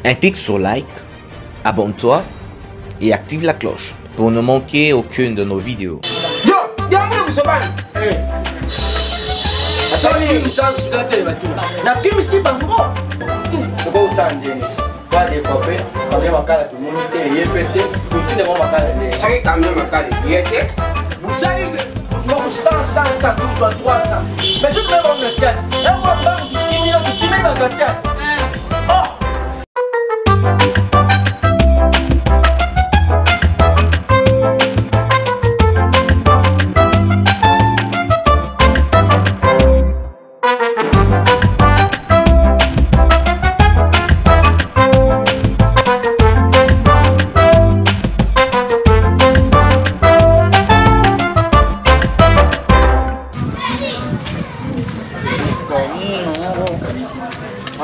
Un clic sur like, abonne-toi et active la cloche pour ne manquer aucune de nos vidéos. Yo, yamuna bisobana. Asali ni musanzu sudate basina. Na kimisi bango. Ko usanje. Kwa de fobe, kwa makala tu munite yepete, tutinde mo makala de. Saki kamne makala yete. Busali de. Mo 100 12 300. Mais je peux pas me laisser. Là moi pas qui met dans Gassia. Oh.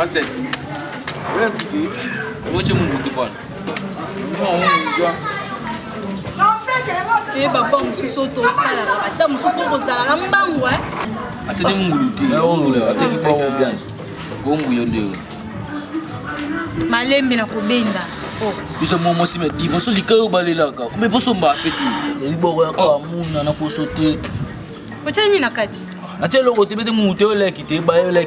Asen. Woche mungu tupana. Eh papa mususu to sala ata mususu ko sala mbangu Ati ni mungu luti. Ati ni fa obian. Bongo yonde. Malembe na kubenda. Oh. Biso momo si me di boso likao balela ka. Kumbe boso mba peti. Ni bogo ya ka muna na poso te. Wacha nini nakati? Ati logo te bete mute ole kite ba ole.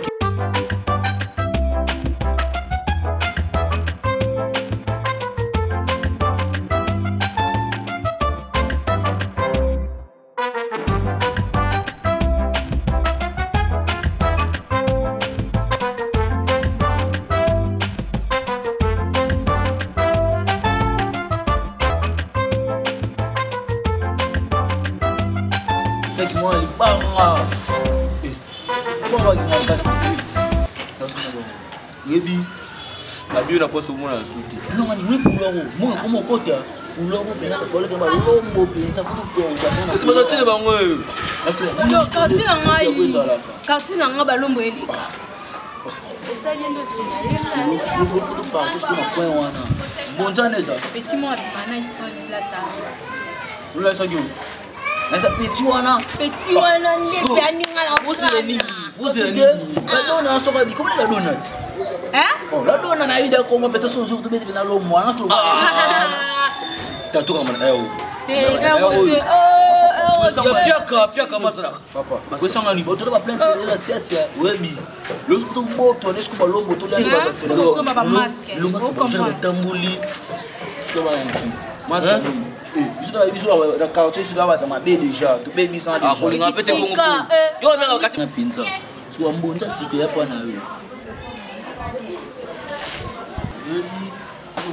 C'est qui moi les banga. Pourquoi il m'a pas dit? Yebi. La bio na poso mona sauter. Non mani oui couleur. Moi comment côté couleur pe na ko le ba lombo pe ça faut tout pour. C'est pas tele bango. Quartier na nga ba lombo eli. Ça vient de signaler ça. Il faut tout pas parce qu'on a point wana. Bon jane ça. Petit moi bana il faut là ça. Vous la ça Nasa petit wana ndi aninga la Vous la donna soka bi comment la donut? Oh la donna na ida ko mo pesa so so to beti na lo mo ana to. Tatu kama ayo. Piaka masara. Papa. Ko sanga ni boto ba plante la siatia webi. Lo so to boto nesko ba lombo to la ba. Lo so ba masque. Lo so ba tambuli. Ko ba masque. Biso na biso na quartier su gaba ta mabe déjà to baby sans déjà ko linga pete ko ngo yo mela wakati na pinza so ambonza siku yapo na yo yezi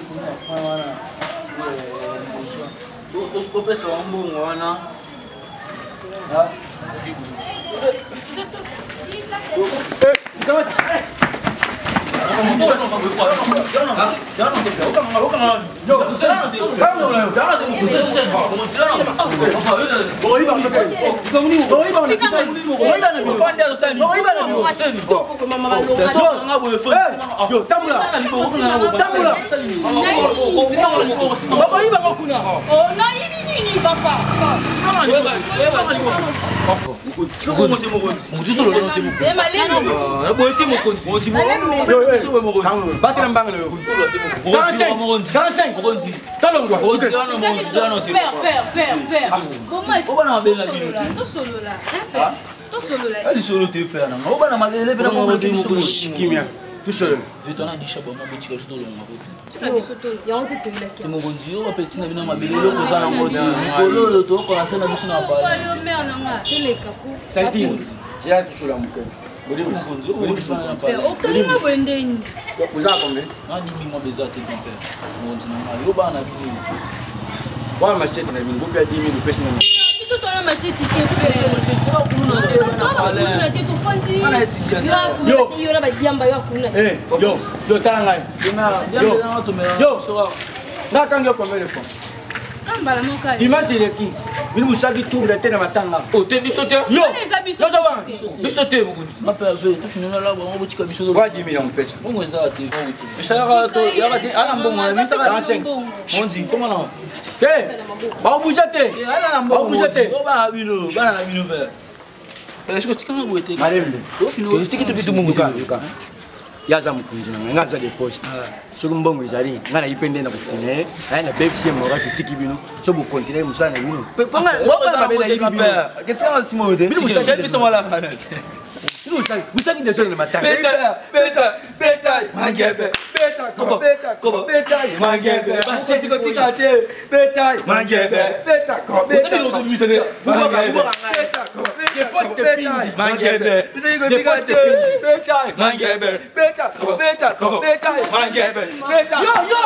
kuna fana ko pesa wambongo wana ha Battre un bang le 45 talon quoi père comment tout solo là tout solo là ali solo te père na o bana malele pera mo kimia tout seul vitona di shabo mo bitika so lo mo tika bisoto ya on te tela ki mo gonzi o petit na bina mabelelo ko sana mo ko to ko antena biso na ba yo mère na nga tele kaku salti j'ai tout seul mon cœur vous avez combien? Voilà ma chèque, vous pouvez 10 000 personnes. Imagine qui il vous savez tout le temps matanga. Oh, t'es bisoté. Yo. Bisoté beaucoup. Ma père veut tout finir là, on va tika bisoté. Quoi 10 millions de pesos. Bon ça te va. Mais ça va to, ya va dire ala bon, mais ça va 5. On dit comment là? Eh. Ba bougeté. Ala bon. Ba bougeté. On va bino, bana bino ver. Est-ce que tu peux me boiter? Allez. Au final, tu quittes tout le monde. yaza mukunzi nanga ngaza de poste soki mbongo ezali nga na ipende na kufine aya na bepsi mora tutiki bino so bo continuer musana bino panga ngoma mabe na yibi bino ketika simo wote bino musana bisa mala kana bino musaki de sone matanga beta mangebe beta mangebe basi tika te beta mangebe beta bino to misene beta de poste pindi mangebe de poste pindi beta mangebe beta mangebe beta yo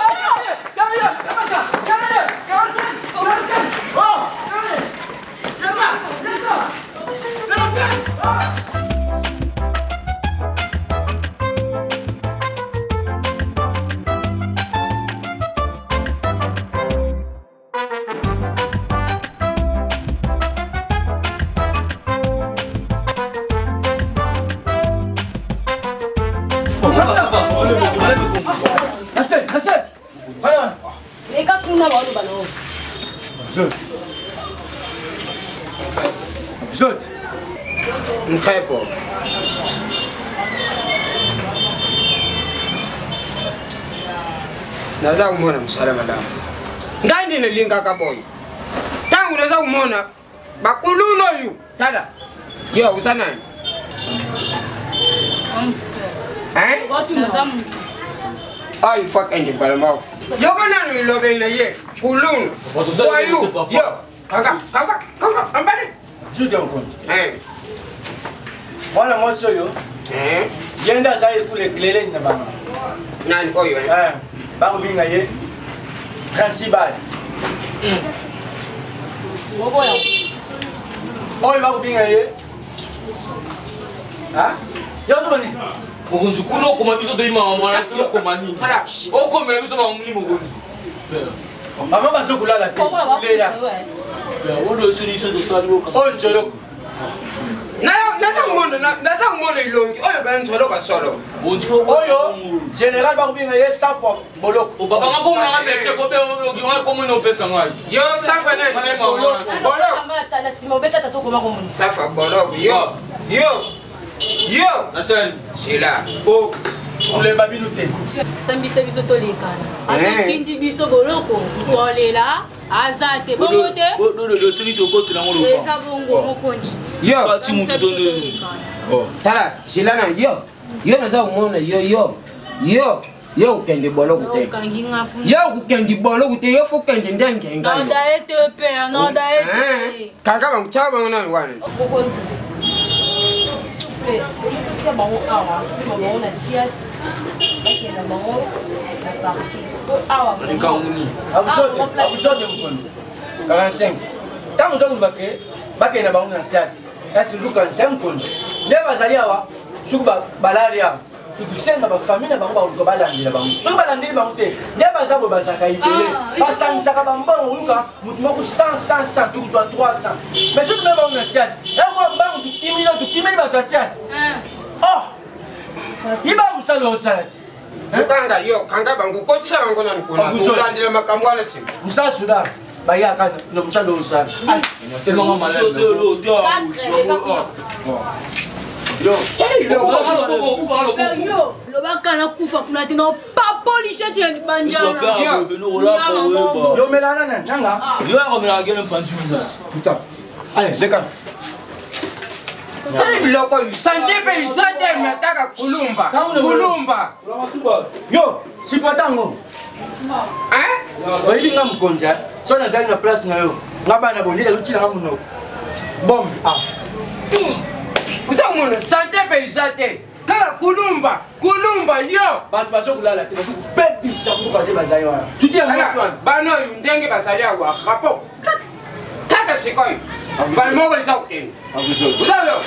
Hassan. Eka kuna ba balo. Zot. Mkhepo. Naza kumona msalama la. Ngandi nelinga kaboy. Tangu naza kumona bakuluno yu. Tala. Yo usana. Watu nazamu. Ay fuck engine balama. Yo kana ni lobe na ye. Kulun. So you. Yo. Kanga. Ambale. Jude on compte. Voilà moi so yo. Yenda za pour les clés na bana. Nani koyo. Ba ko binga ye. Principal. Wobo ya. Oy ba ko binga ye. Ha? Yo to bani. Mogonzu kuno koma biso to ima mwana to koma nini. Hala. O komela biso ba muni mogonzu. Mama ba so kulala te. Lela. Wodo suni to sali wo kan. O njolo. Naza kumona ilongi. Oyo ba njolo ka solo. Bonfo Oyo général ba ko binga ye safa boloko. O baba ngako na meshe ko be o ngi ko mo no pesa ngai. Yo safa na boloko. Kamba tala sima beta tato koma ko mun. Safa boloko. Yo. Nasen. Sila. O ulemba bino te. Sambisa biso to lekana. Atindi biso boloko. Tolela azate bongote. Do suni to ko tuna ngolo. Esa bongo mokonji. Yo. Ati mutu to Oh, tala, sila na yo. Yo naza kumona yo ukende boloko te. Yo ukende boloko te, yo fukende ndengenga. Nanda ete pe, nanda ete. Kaka ba mchaba ngona wana. Mokonji. C'est bon, on a sieste. Ok, là, bon, on a parti. Ah, Ni kauni. Abusote mkono. 45. Tangu zo kubake, bake na bangu na siat. Est toujours 45 mkono. Ne bazali awa, suku balali awa. Tukusenga ba famille na bango ba balandi la bango. Suku balandi bango te. Ne bazabo bazaka ibele. Basanisaka bambongo luka, mutu moko 100 tout soit 300. Mais suku na bango na siat. Eko bango tukimili ba siat. Oh! Iba musalo osala. Mukanga yo, kanga bangu kotisa bango na nkona. Ulandile makambo ala simu. Musa suda. Baya kana na musalo osala. C'est mon malade. Yo, lobaka na kufa kuna tena papa lishaje ya banjana. Yo melana na nanga. Yo ya komela gele mpantu minute. Putain. Allez, zeka. Tani biloko yu sante pe izate mataka kulumba. Yo, sipatango. Oyibi nga mkonja. So na zali na place na yo. Ngaba na bondela luchila nga muno. Bombe. Uza kumona sante pe izate. Kaka kulumba yo. Bantu baso kulala te baso bebisa kuka de bazali wana. Tuti ya mwana. Bano yu ndenge bazali awa rapo. Kaka sikoy. Balmoko isa ukeni. Uza yo.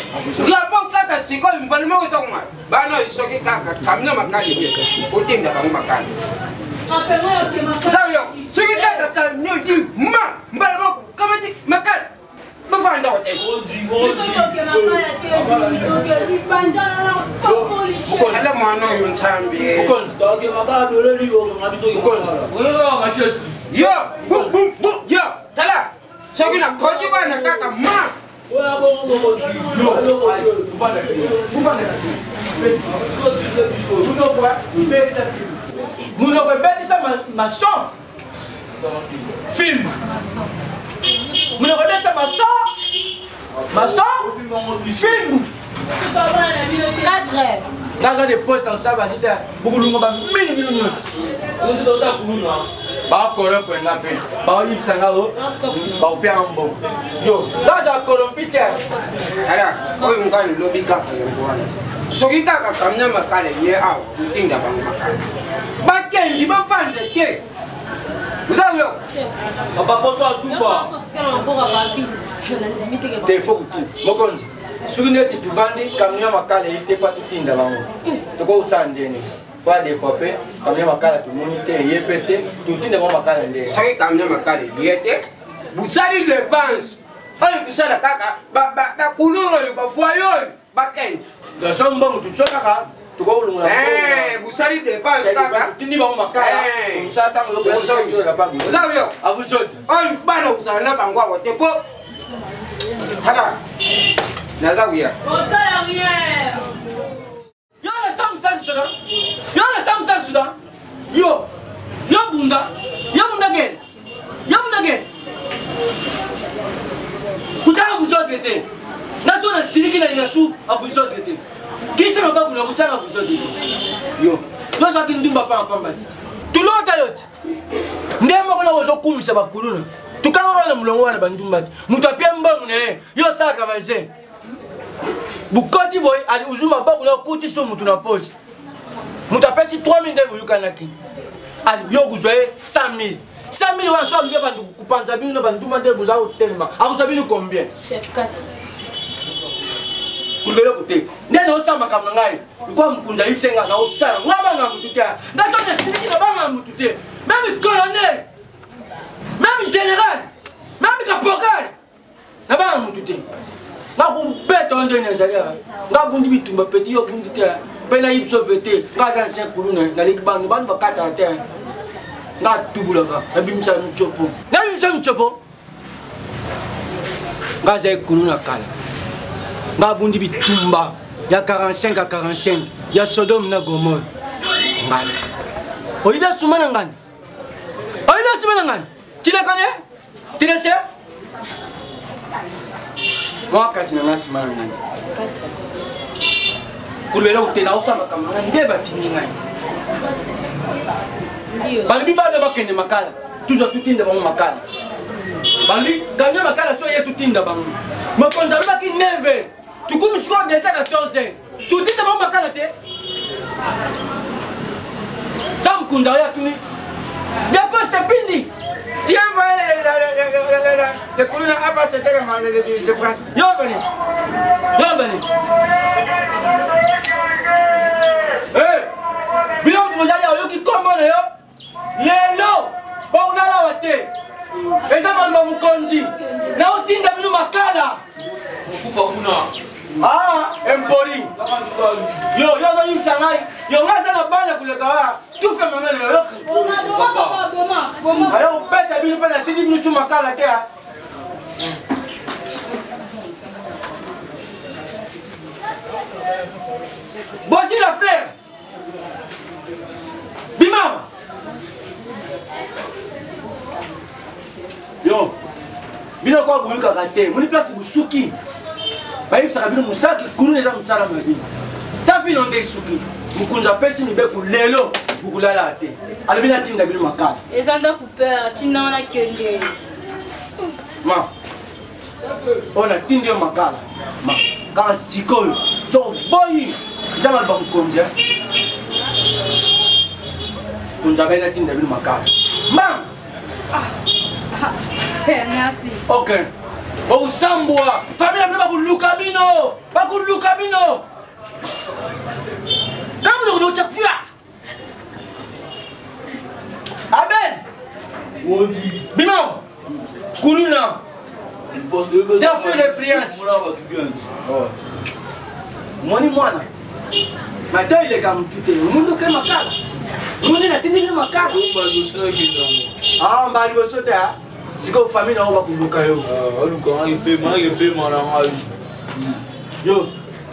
Rapo kaka sikoy balmoko isa kuma. Bano isoki kaka kamna makali. Utinda bangu makali. Uza yo. Suki kaka kamna yu balmoko kamati makali. Mafanda wote. Hala mwana yu nchambi. Yo, yo, tala. Soki na koji wana kaka Vous ne répétez ça ma chambre. Film. Vous ne répétez ça ma chambre. Ma chambre. Film. 4 heures. Dans des postes comme ça, vas-y, beaucoup de gens vont minimum. Nous sommes là pour nous. Bah, colon pour la paix. Bah, il s'en va. Bah, on fait un bon. Yo, là, j'ai un colon Peter. Alors, on va le lobby car ce qui t'a comme n'a pas calé hier à une d'avant ma bah, quel dit pas fan de thé. Vous avez on va pas ça sous bas. T'es faux tout. Mon con. Souvenez-vous de vendre camion ma calé, il était pas tout in d'avant. Tu vois ça en dernier. Pas des fois, camion ma calé, tout le monde était yépété, tout in d'avant ma calé. Ce qui camion ma calé, il était. Vous allez dépenser. Oh, vous savez la caca. Bah, couleur, bah, foyer, bah, quel. Dans son bon, tout ça, tu vois où eh, vous savez dépenser, caca. Tu dis, ma calé, comme ça, tant que vous avez la bague. Vous avez à vous autres. Oh, bah, non, vous avez la bague, t'es pas. Hala. Nazawia. On sort rien. Yo, la Samsung Soudan. Yo, la Samsung Soudan. Yo Bunda. Yo Bunda again. Yo Bunda again. Kutaka vous autres été. Naso na siliki na inasu à vous autres été. Qui t'a pas vous kutaka vous autres été. Yo ça qui ndumba pa pamba. Tout l'autre yote. Ndema kona wozo kumisa bakuluna. Tukanga wala mulongo wala bandumba. Mutapia mbongo ne. Yo saka baze. Bukoti boy ali uzuma baku na kuti so mutu na pose. Mutu apesi 3000 ndevu yukanaki. Ali yo kuzwe 5000. 5000 wa so mbe bandu kupanza binu banduma ndevu za hotelma. Akuzabinu combien? Chef 4. Kulelo kute. Nene osamba kamna ngai. Kwa mkunza yisenga na osala. Ngaba nga mututia. Ndaso de siniki na banga mututia. Même colonel. Même général. Même caporal. Na banga mututia. Ngaku bête on donne ça ngabundi bitumba petit yo bundi te pena yipso vete ngaza ancien kuluna na likbandu bandu bakata te nga tubulaka na bimsa mchopo ngaza kuluna kala ngabundi bitumba ya 45 à 45 ya Sodome na Gomorrhe ngani oiba sumana ngani tile kane tile se moi kasi na nasi mana ngani kulelo utena usama kama ndeba tini ngani bali bado bakende makala toujours tutinda ba makala bali gamia makala so ye tutinda ba makonza ba ki 9 tukumi siko déjà 14 tutinda ba makala te tam kunza ya tuni depois te pindi tiens voilà le colonel a pas c'était de prince yo bani bilo bozali yo ki komona yo lelo ba unala wate eza mamba mukonzi na utinda bino makala kufa kuna empori yo no yimsangai yo ngaza na bana kuleka wa tu fe mamele yo boma ayo beta bino pena tindi bino su makala te voici la frère Bimama yo bino kwa buluka kate muni place busuki bayi saka bino musaki kunu eza musala mabi ta bino nde suki mukunza pesi ni beku lelo bukulala ate alibina tinda bino makala ezanda kupera tinda na kende ma ona tindi yo makala ma kama sikoyo so boyi jama ba mukonza kunza baina tinda bino makala ma merci okay Osambwa famille na bakuluka bino kama ndo chafia aben wodi bimo kuluna t'as fait l'influence moni mwana maintenant il est comme tout mundo ke makala mundo na tindi makala mbali bosote C'est que famille n'a pas kuluka yo. Yo,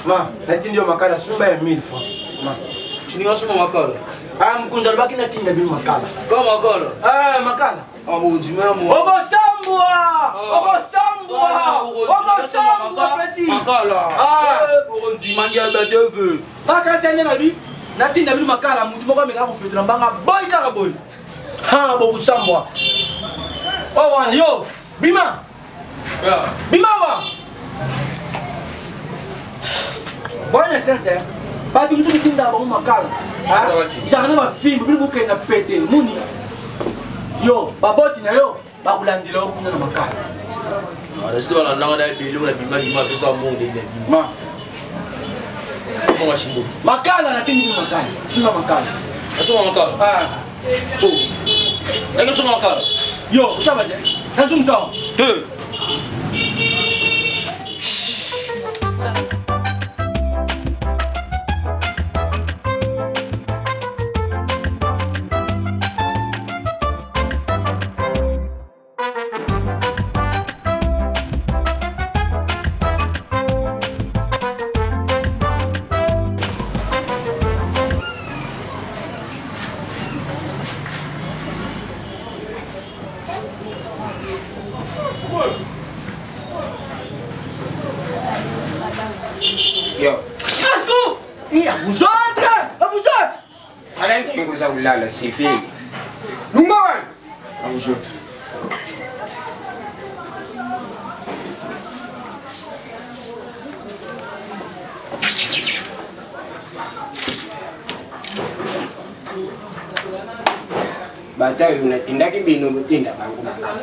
ma, natindi yo makala sumba ya 1000 francs. Ma, tu n'y vas pas makala. Ah, mkunza baki natinda bi makala. Quoi makala? Ah, makala. Ah mon dieu, moi. Ogo sambwa petit. Makala. Ah, on dit mangia ba deveux. Baka senya na bi. Natinda bi makala mutu moko meka ko fetula mbanga boy kaka boy. Ha, bo sambwa. Oh wana yo, bima. Yeah. Bima wa. Bwana sense. Batu msuku tinda ba makala. Ah, jana ba fimbo bi ko na pete muni. Yo, baboti na yo, bakulandila okuna na makala. Ah, c'est là là na belo na bima pesa monde ina bima. Ma. Comment chimbo? Makala na tindi makala. Sima makala. Asoma makala. Ah. Oh. Est-ce que c'est makala? Yo, ça va je. Nasum ça. Deux. Yo. Asco! Et à vous autres! À vous autres! Allez, vous avez là, c'est fait. Number one. À vous autres. Bata unatinda kibino mutinda bangu makala.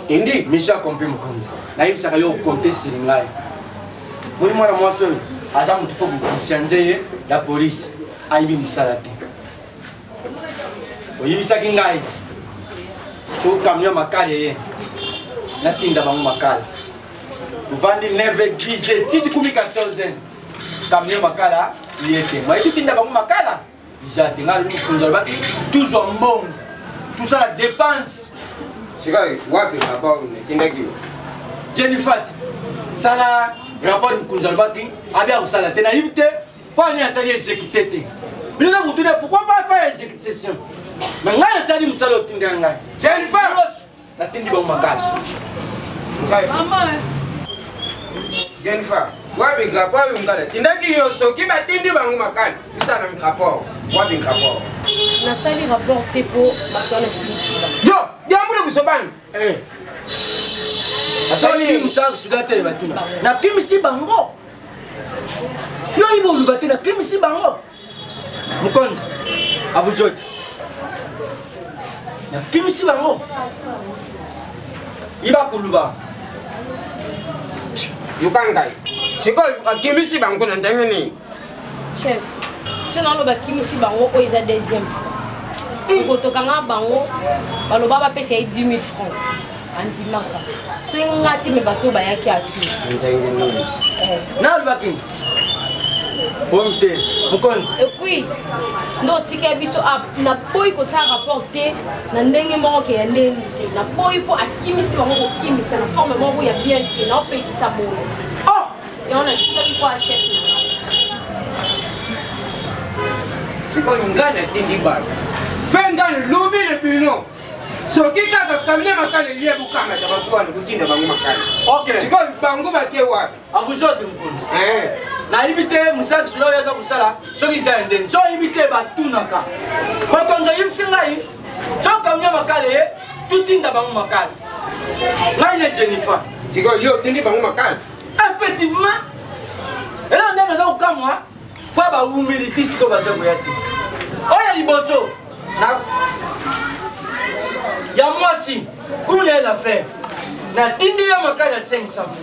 Tindi? Misha kompe mkonza. Na hivi saka yo compter sur ngai. Muni mwana mwaso aza mutu fo kusianze la police. Aibi musalate. Oyibisa kingai. So kamyo makala ye. Natinda bangu makala. Uvandi neve grise titi kumi 14. Kamyo makala yete. Ma iti tinda bangu makala. Izate ngali mkunza baki toujours mbongo. Tout ça la dépense. C'est quoi? Wapi rapport unatinda kiyo? Jennifer, ça la rapport Mkunzalbaki, abia usala tena yibite, pas ni asali exécuter. Nous avons dit pourquoi pas faire exécution. Mais ngai asali musalo tinga ngai. Jennifer, la tindi ba makala. Maman. Jennifer, wapi rapport ungala? Tinda kiyo soki ba tindi bangu makala. Usala rapport. Wapi rapport? nasali rapport te po bato na kimisiba. Yo, yamuna kusobana. Asali ni musaka studate basima. Na kimisi bango. Yo ibo lubate na kimisi bango. Mukonzi. A vous autres. Na kimisi bango. Iba kuluba. Yukangai. Siko akimisi bangu na ndengeni. Chef, je n'en ai kimisi bango o isa deuxième fois. Kotokanga bango baloba ba pesa 10 000 francs. Anzimaka. So ngati me bato bayaki atu. Ndengeni. Na lubaki. Bonte, Mukonzi. Et puis, ndo tika biso na poi ko sa rapporter na ndenge moko ke ndenge te. Na poi po akimisi bango ko kimisa na forme moko ya bien ke na pe ki sa boye. Oh! Et on a dit quoi chef? Siko ngana tindi ba. Penda lubi le pino. Soki kaka kamne makale liye bukama tabakwa kutinda bangu makale. Ok. Siko bangu bakie wapi? A vous autres, Mukonzi. Na ibite musaka silo yaza kusala soki za ndeni so ibite batunaka bakonzo yimsingai so kamnya makale tutinda bangu makale ngai ne Jennifer siko yo tindi bangu makale effectivement ela ndana za ukamwa kwa ba humility siko bazefu yati oya liboso na ya mwasi kumya la faire na tindi ya makale 500 francs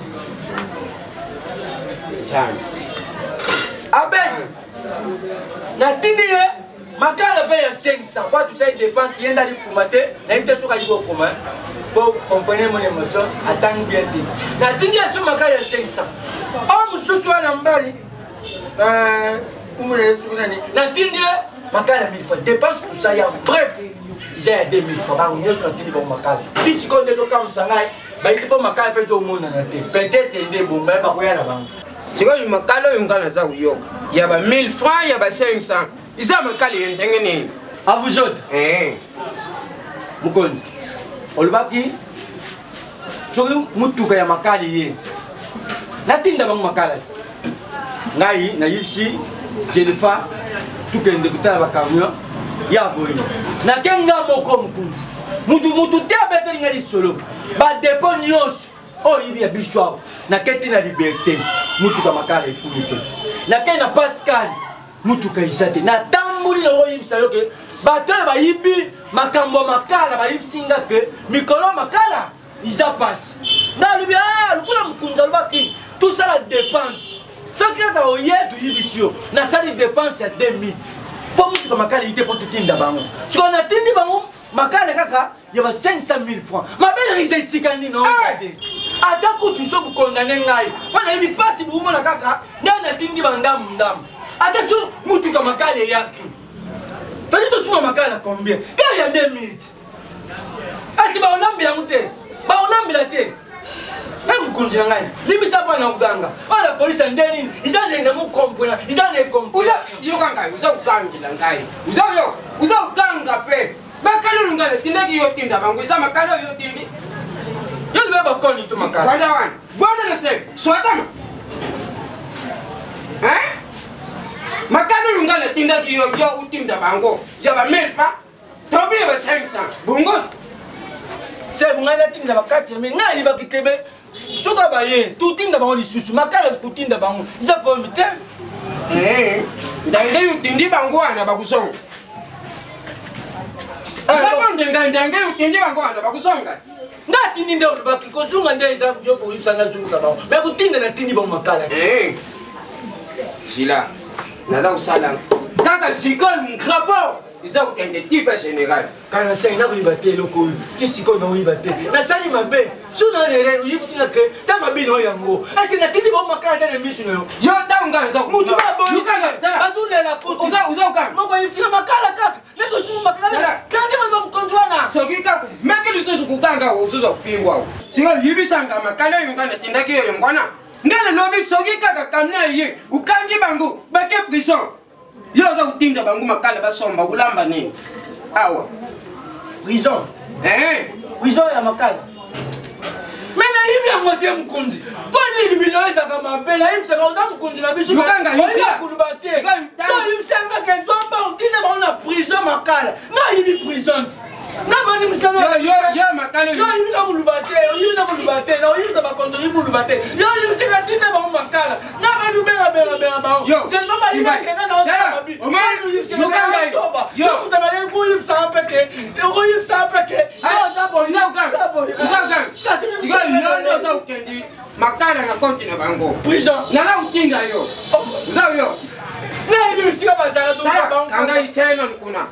chana Aben, na tindi ye makala be ya 500 kwa tout ça dépense yenda li kumate na yite soka yiko koma pour comprendre mon émotion attendre bien dit na tindi ya so makala ya 500 oh mususu wana mbali kumule sukuna ni na tindi ye makala 1000 fois dépense tout ça ya bref ils ont 2000 francs. Bah, on est sur le téléphone pour Makala. D'ici qu'on est au camp Sangai, bah, il faut Makala peut au monde en tête. Peut-être il est bon, mais pas rien avant. C'est quoi, Makala, il y a 1000 francs, il y a 500. Ils ont Makala, il y a un tengue. À vous autres. Mukonzi. Olubaki. Sur Mutuka ya Makala yé. La tine d'abord Makala. Ngai, na yipsi, Jennifer, tout qu'un député va camion. Ya boy. Na kenga moko Mukonzi. Mutu te abete ngali solo. Ba dépôt nyos. Oh, il y a bichou. Na keti na liberté. Mutuka Makala ekuite. Na kenga Pascal. Mutuka isate. Na tambuli na royim sayoke. Bato ba yibi makambo Makala ba yipsinga ke mikolo Makala isa passe. Na lubi lukula Mukunza lubaki tout ça la dépense. Ce qui est au yetu yibisio na sali dépense ya 2000. Pour Mutuka Makala ite pour tout tinda bango. Si on a tindi bango Makala kaka il y a 500 000 francs. Ma belle risée sikandi non regardez. Atako tu so condamner ngai. Wana yibi passe bu mona kaka na tindi bandam ndam. Attention Mutuka Makala yaki. Tu as dit Makala combien? Quand il y a 2 minutes. Ah, si on a bien monté. On a bien monté. Même quand tu as dit, il n'y a pas de la police en dernier. Ils ont des mots comprendre. Ils ont des comprendre. Vous avez vous avez Makala ngale tindaki yo tinda bangu isa Makala yo tindi. Yo ne vais pas connaître tout Makala. Voilà le sec. Soit Makala ngale tindaki yo tinda bangu. Ya ba 1000 francs. Tobi ba 500. Bungo. C'est ngala tinda ba 4000. Ngai ba kitebe. Suka ba ye. Tout tinda bangu lisusu. Makala tout tinda bangu. Isa pas mité. Ndange yo tindi bangu ana ba kusonga. Ndange yo tindi bangu ana ba kusonga. Ngati ninde olubaki kozunga ndeza jobo yusanga zungu sababu. Mais kutinda na tindi bangu Makala. Sila. Naza usala. Kaka sikol mkrabo. Isa ukende tipe général. Kana sai na kuibate loko. Ti sikol na kuibate. Na sali mabe. Suna nere uyipsinga ke ta mabe no yango. Asi na tindi bangu Makala na misu no. Yo ta unga za. Mutu ba bo. Yukanga. Azule la kotu. Uza ukanga. Moko yipsinga Makala kaka. Leto sumu Makala. Kandi mando mkonjwana. Soki kaka. Meke luso kukanga uzuzo fimbwa. Siko yibisanga Makala yungana tindaki yo yongwana. Ngale lobi soki kaka kamnya ye ukangi bangu bake prison yo za utinda bangu Makala basomba ulamba nini awa prison prison ya Makala mena hivi ya mote Mukunzi poni libiloweza kama bela imsaka uza Mukunzi na bisu ukanga hivi kulubate so imsanga ke zomba utinda bangu na prison Makala na hivi prison na bani musanga yo Makala yo hivi na kulubate na hivi sa bakonzo hivi kulubate yo hivi sika tinda bangu Makala na bani bela bangu c'est mama hivi kenga na osaba bi o mani hivi sika na soba yo utabale ku hivi sa peke yo hivi sa peke yo za bo uza siga yo za ukendi Makala na konti na bangu prison na za utinda yo uza yo na hivi sika bazala do bangu kanga itena kuna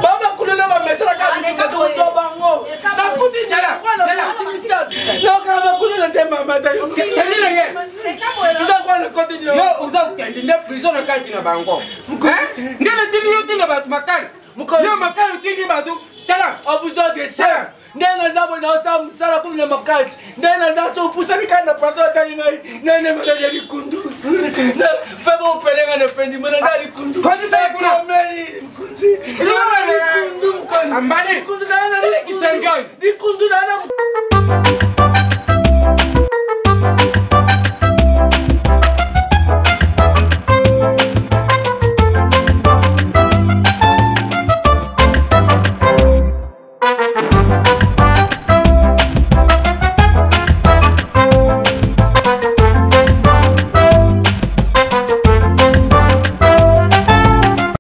baba kulela ba mesala ka bitu to bango na kuti nyala kwa na simisha na kama kulela tema mata yo kendile ye isa kwa na kote yo uza ukendi ne prison na kati na bango ngene tini yo tina batu Makala yo Makala tini batu tala abuzo de chef ndena zabo na osa msala kuna makazi ndena za so pusani kana prato tani ngai nene mala likundu na febo pelenga na fendi mala za likundu kwani sasa kuna meli likundu likundu ambani likundu na kisengoi likundu na